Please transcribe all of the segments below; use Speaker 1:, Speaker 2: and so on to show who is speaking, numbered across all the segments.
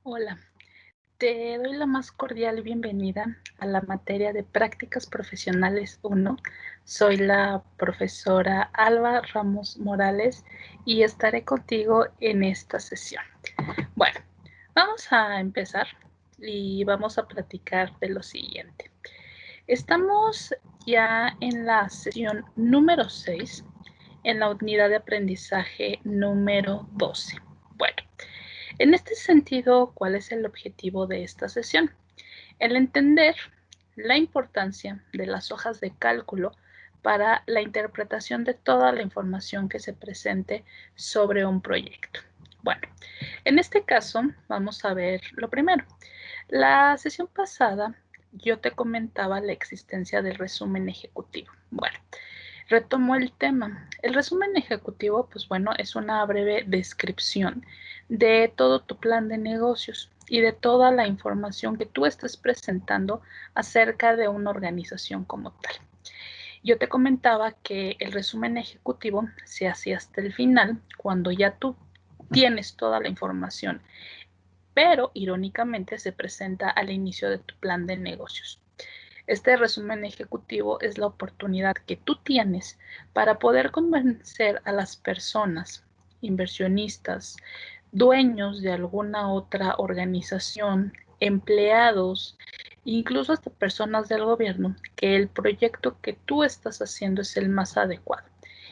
Speaker 1: Hola, te doy la más cordial bienvenida a la materia de Prácticas Profesionales 1. Soy la profesora Alba Ramos Morales y estaré contigo en esta sesión. Bueno, vamos a empezar y vamos a platicar de lo siguiente. Estamos ya en la sesión número 6, en la unidad de aprendizaje número 12. Bueno, en este sentido, ¿cuál es el objetivo de esta sesión? El entender la importancia de las hojas de cálculo para la interpretación de toda la información que se presente sobre un proyecto. Bueno, en este caso vamos a ver lo primero. La sesión pasada yo te comentaba la existencia del resumen ejecutivo. Bueno, retomo el tema. El resumen ejecutivo, pues bueno, es una breve descripción de todo tu plan de negocios y de toda la información que tú estás presentando acerca de una organización como tal. Yo te comentaba que el resumen ejecutivo se hacía hasta el final, cuando ya tú tienes toda la información, pero irónicamente se presenta al inicio de tu plan de negocios. Este resumen ejecutivo es la oportunidad que tú tienes para poder convencer a las personas, inversionistas, dueños de alguna otra organización, empleados, incluso hasta personas del gobierno, que el proyecto que tú estás haciendo es el más adecuado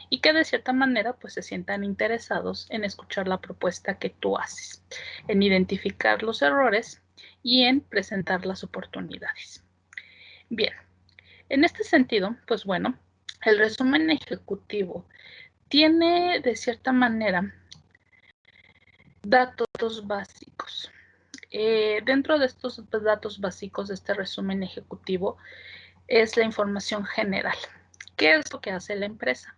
Speaker 1: y que de cierta manera pues se sientan interesados en escuchar la propuesta que tú haces, en identificar los errores y en presentar las oportunidades. Bien, en este sentido, pues bueno, el resumen ejecutivo tiene de cierta manera datos básicos. Dentro de estos datos básicos de este resumen ejecutivo es la información general. ¿Qué es lo que hace la empresa?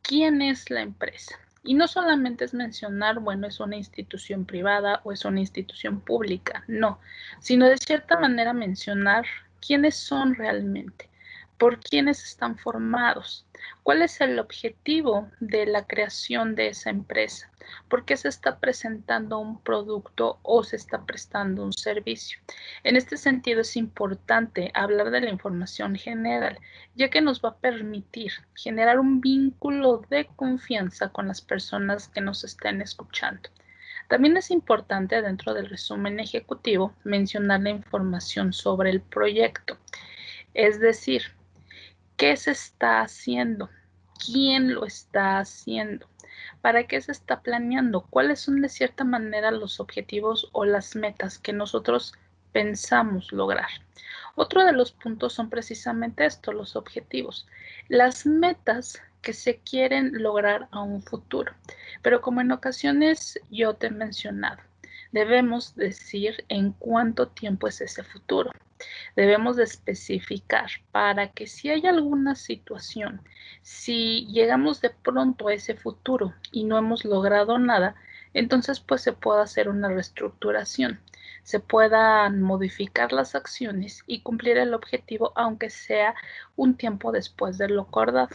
Speaker 1: ¿Quién es la empresa? Y no solamente es mencionar, bueno, es una institución privada o es una institución pública, no, sino de cierta manera mencionar quiénes son realmente, por quiénes están formados, cuál es el objetivo de la creación de esa empresa, por qué se está presentando un producto o se está prestando un servicio. En este sentido es importante hablar de la información general, ya que nos va a permitir generar un vínculo de confianza con las personas que nos estén escuchando. También es importante dentro del resumen ejecutivo mencionar la información sobre el proyecto, es decir, qué se está haciendo, quién lo está haciendo, para qué se está planeando, cuáles son de cierta manera los objetivos o las metas que nosotros pensamos lograr. Otro de los puntos son precisamente esto, los objetivos, las metas que se quieren lograr a un futuro. Pero como en ocasiones yo te he mencionado, debemos decir en cuánto tiempo es ese futuro. Debemos de especificar para que si hay alguna situación, si llegamos de pronto a ese futuro y no hemos logrado nada, entonces pues se puede hacer una reestructuración, se puedan modificar las acciones y cumplir el objetivo aunque sea un tiempo después de lo acordado.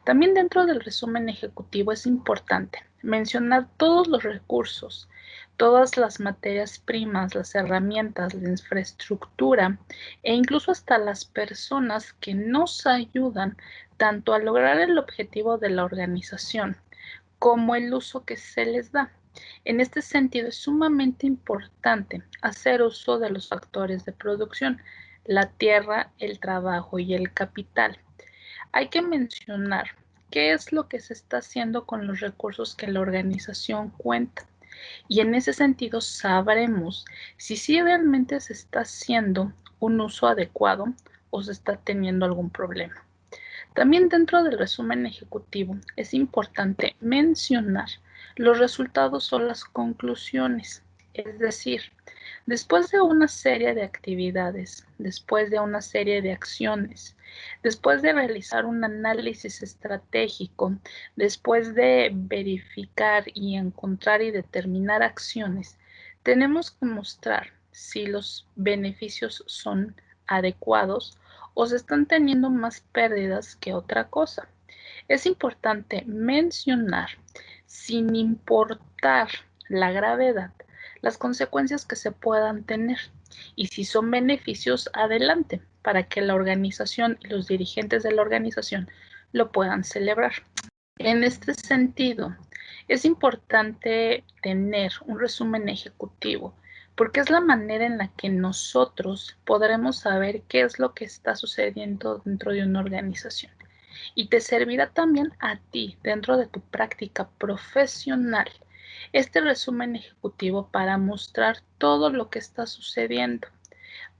Speaker 1: También dentro del resumen ejecutivo es importante mencionar todos los recursos, todas las materias primas, las herramientas, la infraestructura e incluso hasta las personas que nos ayudan tanto a lograr el objetivo de la organización como el uso que se les da. En este sentido, es sumamente importante hacer uso de los factores de producción, la tierra, el trabajo y el capital. Hay que mencionar qué es lo que se está haciendo con los recursos que la organización cuenta. Y en ese sentido sabremos si sí realmente se está haciendo un uso adecuado o se está teniendo algún problema. También dentro del resumen ejecutivo es importante mencionar los resultados o las conclusiones, es decir, después de una serie de actividades, después de una serie de acciones, después de realizar un análisis estratégico, después de verificar y encontrar y determinar acciones, tenemos que mostrar si los beneficios son adecuados o se están teniendo más pérdidas que otra cosa. Es importante mencionar, sin importar la gravedad, las consecuencias que se puedan tener y si son beneficios, adelante, para que la organización y los dirigentes de la organización lo puedan celebrar. En este sentido, es importante tener un resumen ejecutivo porque es la manera en la que nosotros podremos saber qué es lo que está sucediendo dentro de una organización. Y te servirá también a ti dentro de tu práctica profesional este resumen ejecutivo para mostrar todo lo que está sucediendo,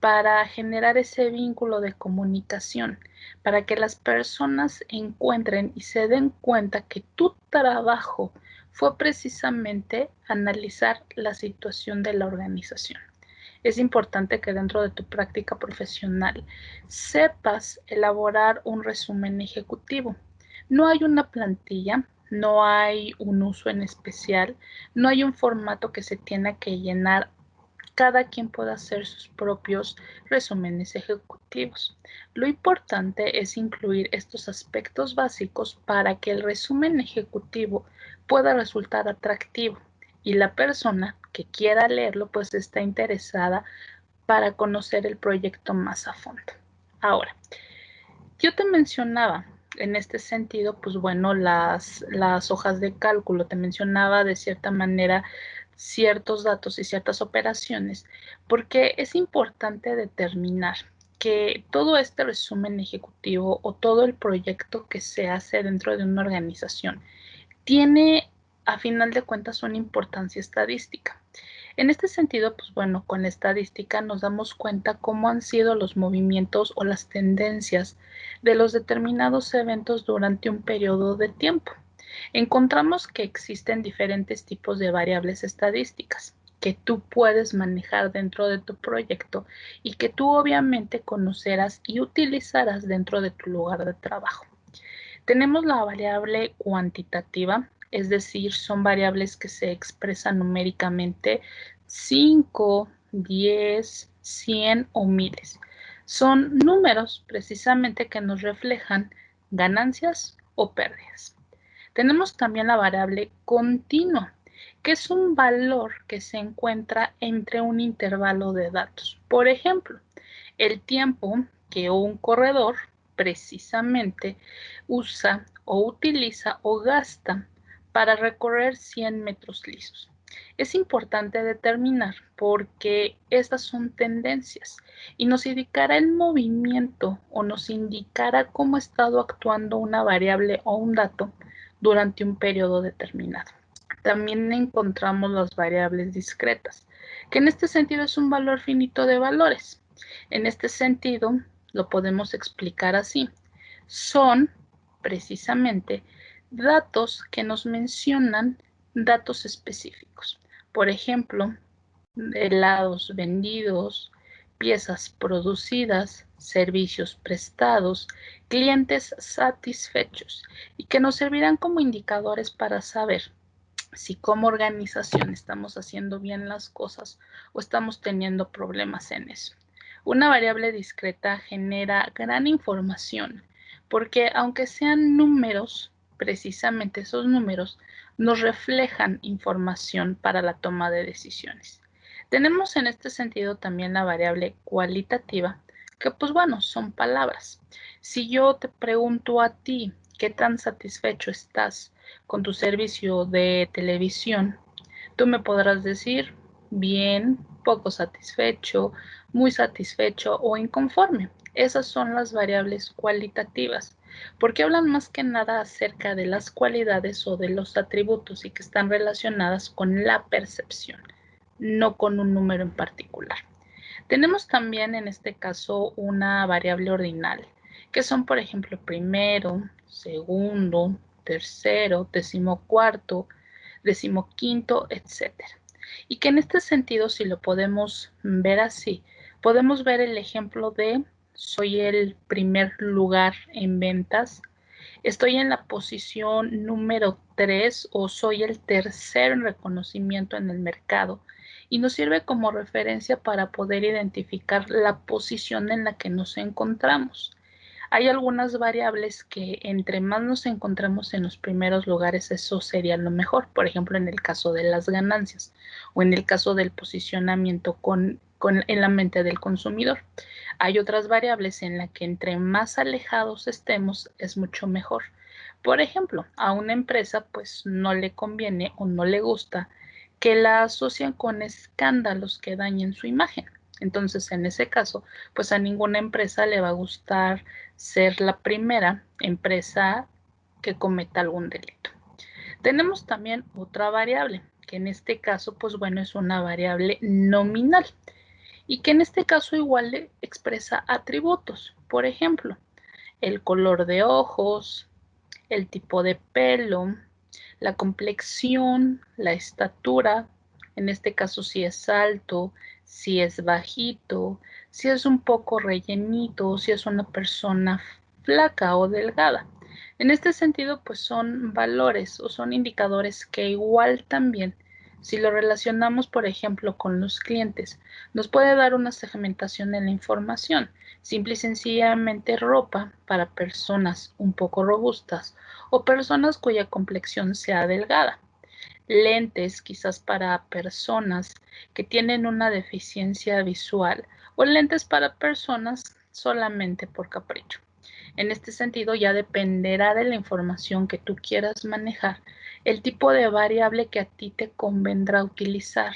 Speaker 1: para generar ese vínculo de comunicación, para que las personas encuentren y se den cuenta que tu trabajo fue precisamente analizar la situación de la organización. Es importante que dentro de tu práctica profesional sepas elaborar un resumen ejecutivo. No hay una plantilla, no hay un uso en especial, no hay un formato que se tenga que llenar. Cada quien puede hacer sus propios resúmenes ejecutivos. Lo importante es incluir estos aspectos básicos para que el resumen ejecutivo pueda resultar atractivo y la persona que quiera leerlo pues está interesada para conocer el proyecto más a fondo. Ahora, yo te mencionaba en este sentido, pues bueno, las hojas de cálculo, te mencionaba de cierta manera ciertos datos y ciertas operaciones, porque es importante determinar que todo este resumen ejecutivo o todo el proyecto que se hace dentro de una organización tiene a final de cuentas una importancia estadística. En este sentido, pues bueno, con la estadística nos damos cuenta cómo han sido los movimientos o las tendencias de los determinados eventos durante un periodo de tiempo. Encontramos que existen diferentes tipos de variables estadísticas que tú puedes manejar dentro de tu proyecto y que tú obviamente conocerás y utilizarás dentro de tu lugar de trabajo. Tenemos la variable cuantitativa, es decir, son variables que se expresan numéricamente 5, 10, 100 o miles. Son números precisamente que nos reflejan ganancias o pérdidas. Tenemos también la variable continua, que es un valor que se encuentra entre un intervalo de datos. Por ejemplo, el tiempo que un corredor precisamente usa o utiliza o gasta para recorrer 100 metros lisos. Es importante determinar porque estas son tendencias y nos indicará el movimiento o nos indicará cómo ha estado actuando una variable o un dato durante un periodo determinado. También encontramos las variables discretas, que en este sentido es un valor finito de valores. En este sentido, lo podemos explicar así. Son precisamente datos que nos mencionan datos específicos. Por ejemplo, helados vendidos, piezas producidas, servicios prestados, clientes satisfechos y que nos servirán como indicadores para saber si como organización estamos haciendo bien las cosas o estamos teniendo problemas en eso. Una variable discreta genera gran información porque aunque sean números, precisamente esos números nos reflejan información para la toma de decisiones. Tenemos en este sentido también la variable cualitativa, que pues bueno, son palabras. Si yo te pregunto a ti, ¿qué tan satisfecho estás con tu servicio de televisión? Tú me podrás decir bien, poco satisfecho, muy satisfecho o inconforme. Esas son las variables cualitativas, porque hablan más que nada acerca de las cualidades o de los atributos y que están relacionadas con la percepción, no con un número en particular. Tenemos también en este caso una variable ordinal, que son por ejemplo primero, segundo, tercero, decimocuarto, decimoquinto, etcétera. Y que en este sentido, si lo podemos ver así, podemos ver el ejemplo de soy el primer lugar en ventas, estoy en la posición número 3 o soy el tercero en reconocimiento en el mercado y nos sirve como referencia para poder identificar la posición en la que nos encontramos. Hay algunas variables que entre más nos encontremos en los primeros lugares, eso sería lo mejor. Por ejemplo, en el caso de las ganancias o en el caso del posicionamiento en la mente del consumidor. Hay otras variables en las que entre más alejados estemos es mucho mejor. Por ejemplo, a una empresa pues no le conviene o no le gusta que la asocien con escándalos que dañen su imagen. Entonces, en ese caso, pues a ninguna empresa le va a gustar ser la primera empresa que cometa algún delito. Tenemos también otra variable, que en este caso, pues bueno, es una variable nominal y que en este caso igual le expresa atributos. Por ejemplo, el color de ojos, el tipo de pelo, la complexión, la estatura, en este caso si es alto, si es bajito, si es un poco rellenito, si es una persona flaca o delgada. En este sentido, pues son valores o son indicadores que igual también, si lo relacionamos, por ejemplo, con los clientes, nos puede dar una segmentación en la información. Simple y sencillamente ropa para personas un poco robustas o personas cuya complexión sea delgada. Lentes quizás para personas que tienen una deficiencia visual o lentes para personas solamente por capricho. En este sentido, ya dependerá de la información que tú quieras manejar, el tipo de variable que a ti te convendrá utilizar.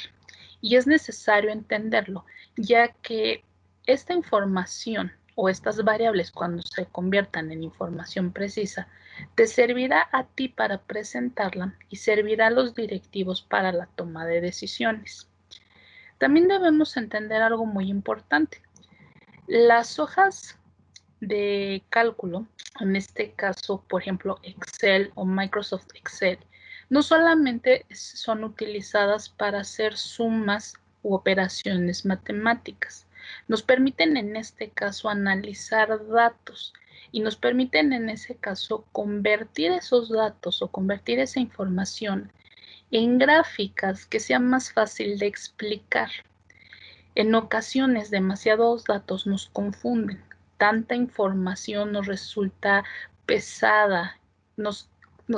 Speaker 1: Y es necesario entenderlo, ya que esta información o estas variables, cuando se conviertan en información precisa, te servirá a ti para presentarla y servirá a los directivos para la toma de decisiones. También debemos entender algo muy importante. Las hojas de cálculo, en este caso, por ejemplo, Excel o Microsoft Excel, no solamente son utilizadas para hacer sumas u operaciones matemáticas, nos permiten en este caso analizar datos y nos permiten en ese caso convertir esos datos o convertir esa información en gráficas que sea más fácil de explicar. En ocasiones, demasiados datos nos confunden. Tanta información nos resulta pesada, nos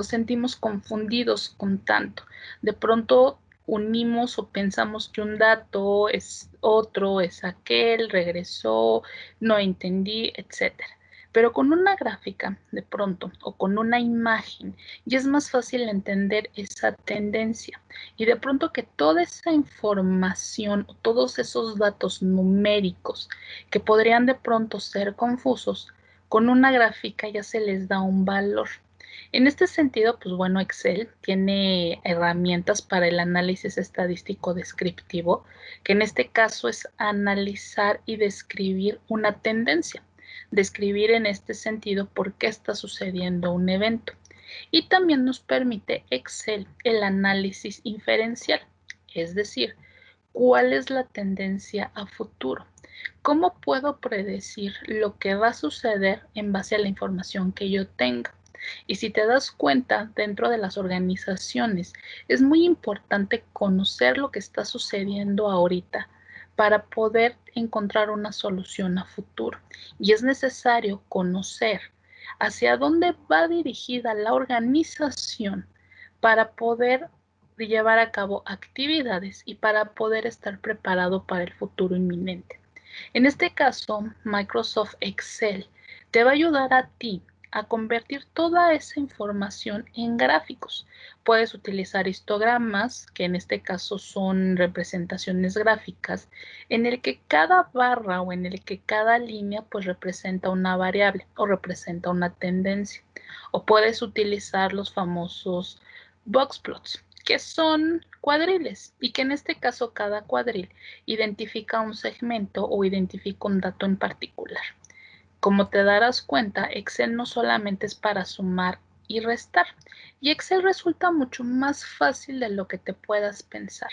Speaker 1: sentimos confundidos con tanto. De pronto unimos o pensamos que un dato es otro, es aquel, regresó, no entendí, etcétera. Pero con una gráfica, de pronto, o con una imagen, ya es más fácil entender esa tendencia. Y de pronto que toda esa información o todos esos datos numéricos que podrían de pronto ser confusos, con una gráfica ya se les da un valor. En este sentido, pues bueno, Excel tiene herramientas para el análisis estadístico descriptivo, que en este caso es analizar y describir una tendencia, describir en este sentido por qué está sucediendo un evento. Y también nos permite Excel el análisis inferencial, es decir, cuál es la tendencia a futuro. ¿Cómo puedo predecir lo que va a suceder en base a la información que yo tenga? Y si te das cuenta, dentro de las organizaciones es muy importante conocer lo que está sucediendo ahorita para poder encontrar una solución a futuro. Y es necesario conocer hacia dónde va dirigida la organización para poder llevar a cabo actividades y para poder estar preparado para el futuro inminente. En este caso, Microsoft Excel te va a ayudar a ti a convertir toda esa información en gráficos. Puedes utilizar histogramas, que en este caso son representaciones gráficas, en el que cada barra o en el que cada línea pues representa una variable o representa una tendencia. O puedes utilizar los famosos box plots, que son cuadriles y que en este caso cada cuadril identifica un segmento o identifica un dato en particular. Como te darás cuenta, Excel no solamente es para sumar y restar, y Excel resulta mucho más fácil de lo que te puedas pensar.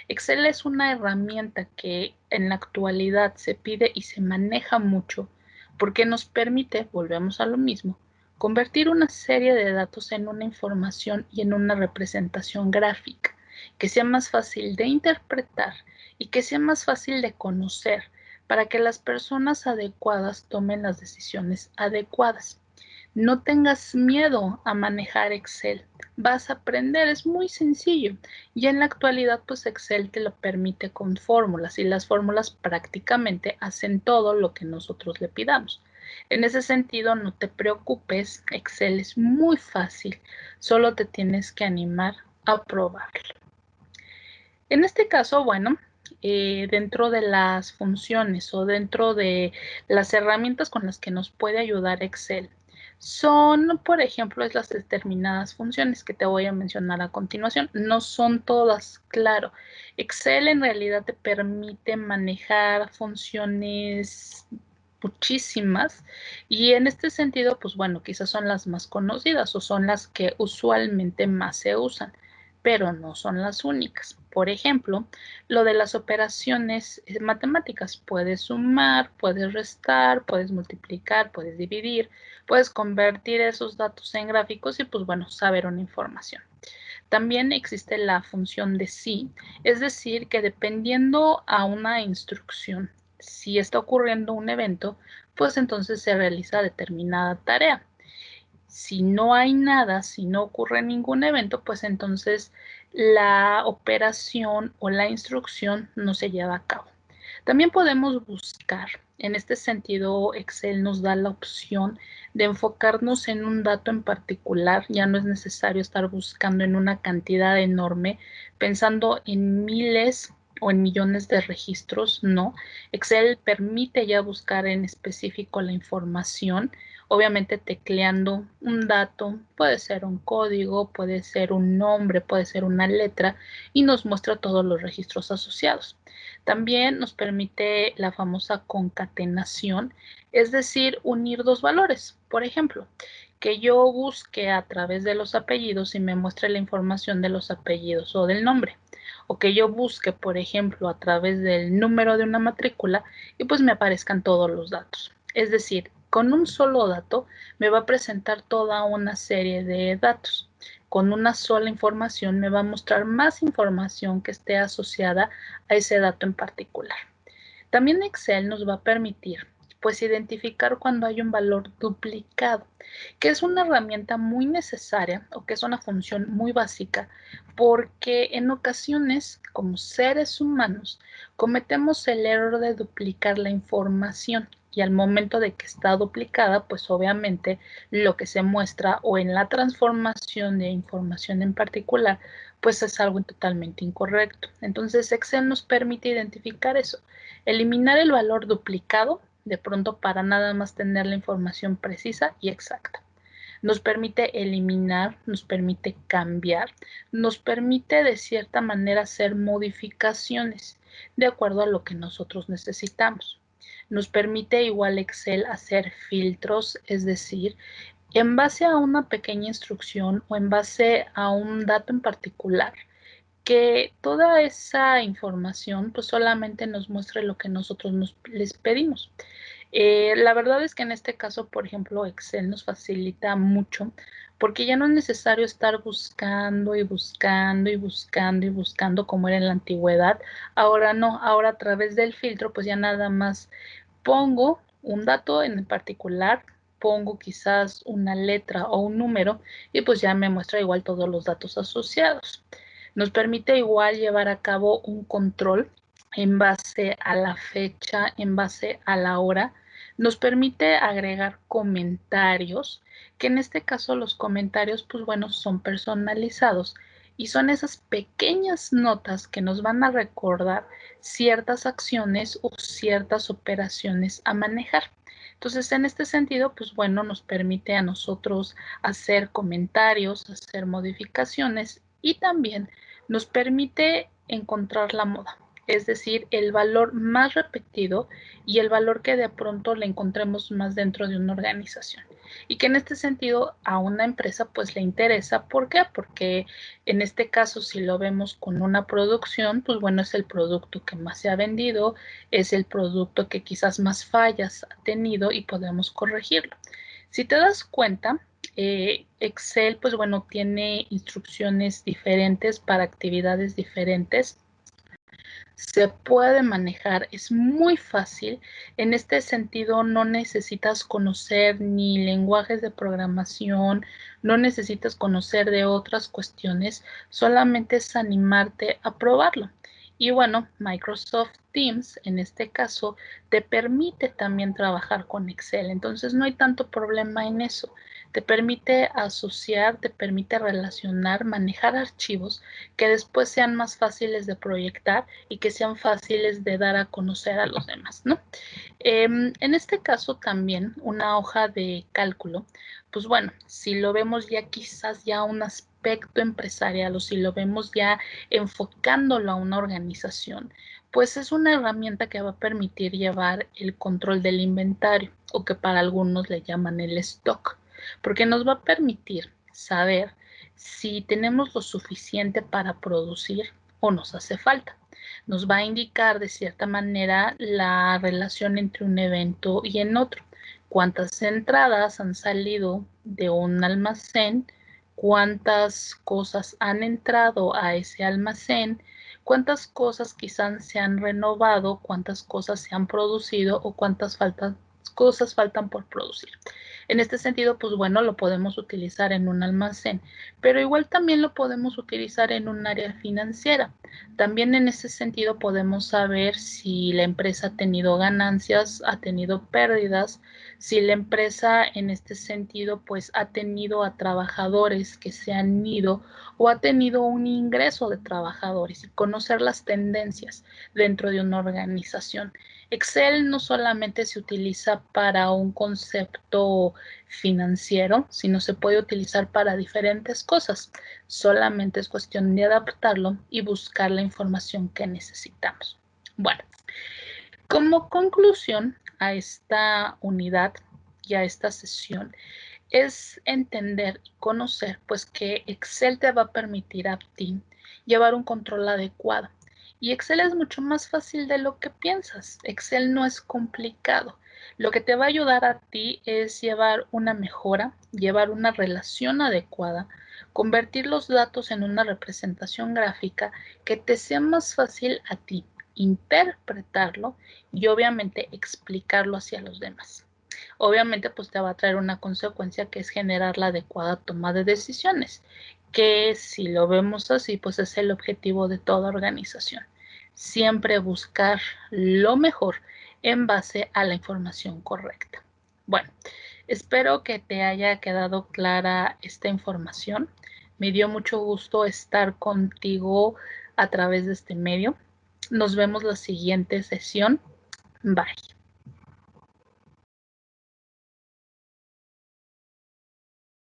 Speaker 1: Excel es una herramienta que en la actualidad se pide y se maneja mucho porque nos permite, volvemos a lo mismo, convertir una serie de datos en una información y en una representación gráfica que sea más fácil de interpretar y que sea más fácil de conocer para que las personas adecuadas tomen las decisiones adecuadas. No tengas miedo a manejar Excel. Vas a aprender, es muy sencillo. Y en la actualidad, pues Excel te lo permite con fórmulas y las fórmulas prácticamente hacen todo lo que nosotros le pidamos. En ese sentido, no te preocupes, Excel es muy fácil, solo te tienes que animar a probarlo. En este caso, bueno, dentro de las funciones o dentro de las herramientas con las que nos puede ayudar Excel, son, por ejemplo, las determinadas funciones que te voy a mencionar a continuación. No son todas, claro. Excel en realidad te permite manejar funciones muchísimas y en este sentido, pues bueno, quizás son las más conocidas o son las que usualmente más se usan, pero no son las únicas. Por ejemplo, lo de las operaciones matemáticas. Puedes sumar, puedes restar, puedes multiplicar, puedes dividir, puedes convertir esos datos en gráficos y pues bueno, saber una información. También existe la función de si, es decir, que dependiendo a una instrucción, si está ocurriendo un evento, pues entonces se realiza determinada tarea. Si no hay nada, si no ocurre ningún evento, pues entonces la operación o la instrucción no se lleva a cabo. También podemos buscar. En este sentido, Excel nos da la opción de enfocarnos en un dato en particular. Ya no es necesario estar buscando en una cantidad enorme, pensando en miles o en millones de registros. No, Excel permite ya buscar en específico la información, obviamente tecleando un dato, puede ser un código, puede ser un nombre, puede ser una letra y nos muestra todos los registros asociados. También nos permite la famosa concatenación, es decir, unir dos valores. Por ejemplo, que yo busque a través de los apellidos y me muestre la información de los apellidos o del nombre. O que yo busque, por ejemplo, a través del número de una matrícula y pues me aparezcan todos los datos. Es decir, con un solo dato me va a presentar toda una serie de datos. Con una sola información me va a mostrar más información que esté asociada a ese dato en particular. También Excel nos va a permitir pues identificar cuando hay un valor duplicado, que es una herramienta muy necesaria o que es una función muy básica, porque en ocasiones, como seres humanos, cometemos el error de duplicar la información y al momento de que está duplicada, pues obviamente lo que se muestra o en la transformación de información en particular, pues es algo totalmente incorrecto. Entonces Excel nos permite identificar eso, eliminar el valor duplicado de pronto para nada más tener la información precisa y exacta. Nos permite eliminar, nos permite cambiar, nos permite de cierta manera hacer modificaciones de acuerdo a lo que nosotros necesitamos. Nos permite igual Excel hacer filtros, es decir, en base a una pequeña instrucción o en base a un dato en particular, que toda esa información pues solamente nos muestre lo que nosotros les pedimos. La verdad es que en este caso, por ejemplo, Excel nos facilita mucho porque ya no es necesario estar buscando y buscando y buscando y buscando como era en la antigüedad. Ahora no, ahora a través del filtro pues ya nada más pongo un dato en particular, pongo quizás una letra o un número y pues ya me muestra igual todos los datos asociados. Nos permite igual llevar a cabo un control en base a la fecha, en base a la hora. Nos permite agregar comentarios, que en este caso los comentarios, pues bueno, son personalizados y son esas pequeñas notas que nos van a recordar ciertas acciones o ciertas operaciones a manejar. Entonces, en este sentido, pues bueno, nos permite a nosotros hacer comentarios, hacer modificaciones y también nos permite encontrar la moda, es decir, el valor más repetido y el valor que de pronto le encontremos más dentro de una organización. Y que en este sentido a una empresa pues le interesa. ¿Por qué? Porque en este caso si lo vemos con una producción, pues bueno, es el producto que más se ha vendido, es el producto que quizás más fallas ha tenido y podemos corregirlo. Si te das cuenta, Excel, pues bueno, tiene instrucciones diferentes para actividades diferentes. se puede manejar, es muy fácil. En este sentido, no necesitas conocer ni lenguajes de programación, no necesitas conocer de otras cuestiones, solamente es animarte a probarlo. Y bueno, Microsoft Teams, en este caso, te permite también trabajar con Excel, entonces no hay tanto problema en eso. Te permite asociar, te permite relacionar, manejar archivos que después sean más fáciles de proyectar y que sean fáciles de dar a conocer a los demás, ¿no? En este caso también una hoja de cálculo, pues bueno, si lo vemos ya quizás ya un aspecto empresarial o si lo vemos ya enfocándolo a una organización, pues es una herramienta que va a permitir llevar el control del inventario o que para algunos le llaman el stock, porque nos va a permitir saber si tenemos lo suficiente para producir o nos hace falta. Nos va a indicar de cierta manera la relación entre un evento y en otro. Cuántas entradas han salido de un almacén, cuántas cosas han entrado a ese almacén, cuántas cosas quizás se han renovado, cuántas cosas se han producido o cuántas cosas faltan por producir. En este sentido, pues bueno, lo podemos utilizar en un almacén, pero igual también lo podemos utilizar en un área financiera. También en ese sentido podemos saber si la empresa ha tenido ganancias, ha tenido pérdidas, si la empresa en este sentido pues ha tenido a trabajadores que se han ido o ha tenido un ingreso de trabajadores y conocer las tendencias dentro de una organización. Excel no solamente se utiliza para un concepto financiero, sino se puede utilizar para diferentes cosas. Solamente es cuestión de adaptarlo y buscar la información que necesitamos. Bueno, como conclusión a esta unidad y a esta sesión, es entender y conocer pues que Excel te va a permitir a ti llevar un control adecuado. Y Excel es mucho más fácil de lo que piensas. Excel no es complicado. Lo que te va a ayudar a ti es llevar una mejora, llevar una relación adecuada, convertir los datos en una representación gráfica que te sea más fácil a ti interpretarlo y obviamente explicarlo hacia los demás. Obviamente pues te va a traer una consecuencia que es generar la adecuada toma de decisiones, que si lo vemos así pues es el objetivo de toda organización. Siempre buscar lo mejor en base a la información correcta. Bueno, espero que te haya quedado clara esta información. Me dio mucho gusto estar contigo a través de este medio. Nos vemos la siguiente sesión. Bye.